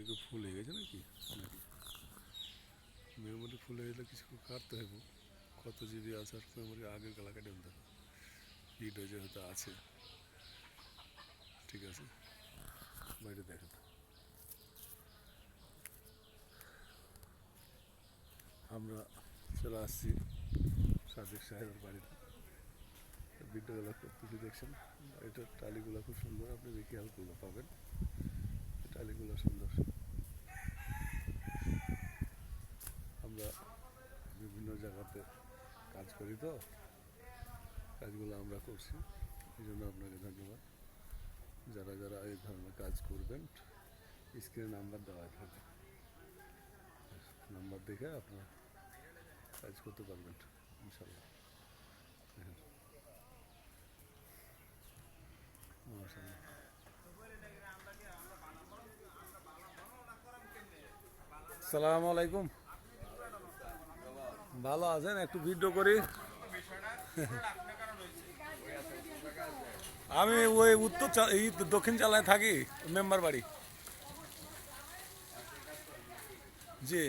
একটু ফুল হয়ে গেছে নাকি নাকি মেমোরি ফুল হয়ে গেলে কিছু কাটতে হবে কত জিবি আছে আর মেমোরি আগের গলা কাটে দেখো হিট হয়ে হয়তো আছে ঠিক আছে বাইরে দেখেন আমরা চলে আসছি সাদেক সাহেবের বাড়িতে ভিডিওগুলো করতেছি দেখছেন এটার টালিগুলো খুব সুন্দর আপনি দেখি হালগুলো পাবেন টালিগুলো সুন্দর আমরা বিভিন্ন জায়গাতে কাজ করি তো কাজগুলো আমরা করছি এই জন্য আপনাকে ধন্যবাদ যারা যারা এই ধরনের কাজ করবেন স্ক্রিনে নাম্বার দেওয়া থাকে নাম্বার দেখে আপনারা কাজ করতে পারবেন ইনশাল্লাহ আসসালামু আলাইকুম ভালো আছেন একটু ভিডিও করি আমি ওই দক্ষিণ চালায় থাকি মেম্বার বাড়ি জি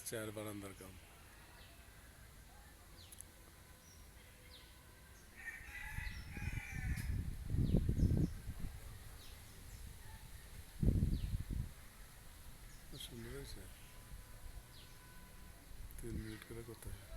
চেয়ার বারান্দার কাম সুন্দর হয়েছে 3 মিনিট করে করতে হয়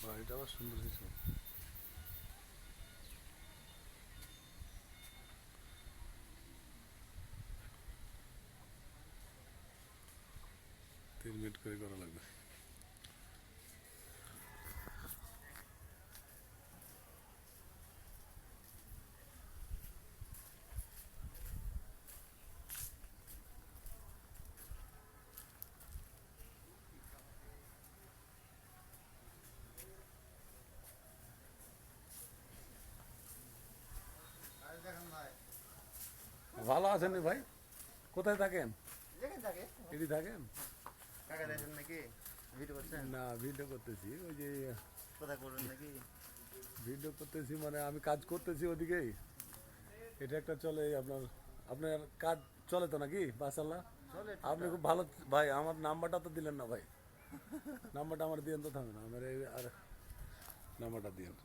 বাড়িটা আবার সুন্দর হয়েছে 3 মিনিট করে করা লাগবে ভালো আছেন ভাই কোথায় থাকেন এটি থাকেন না ভিডিও করতেছি ওই যে ভিডিও করতেছি মানে আমি কাজ করতেছি ওদিকেই এটা একটা চলে আপনার আপনার কাজ চলে তো নাকি বাসাল্লাহ আপনি খুব ভালো ভাই আমার নাম্বারটা তো দিলেন না ভাই নাম্বারটা আমার দিয়েন তো থামে না আমার আর নাম্বারটা দিয়েন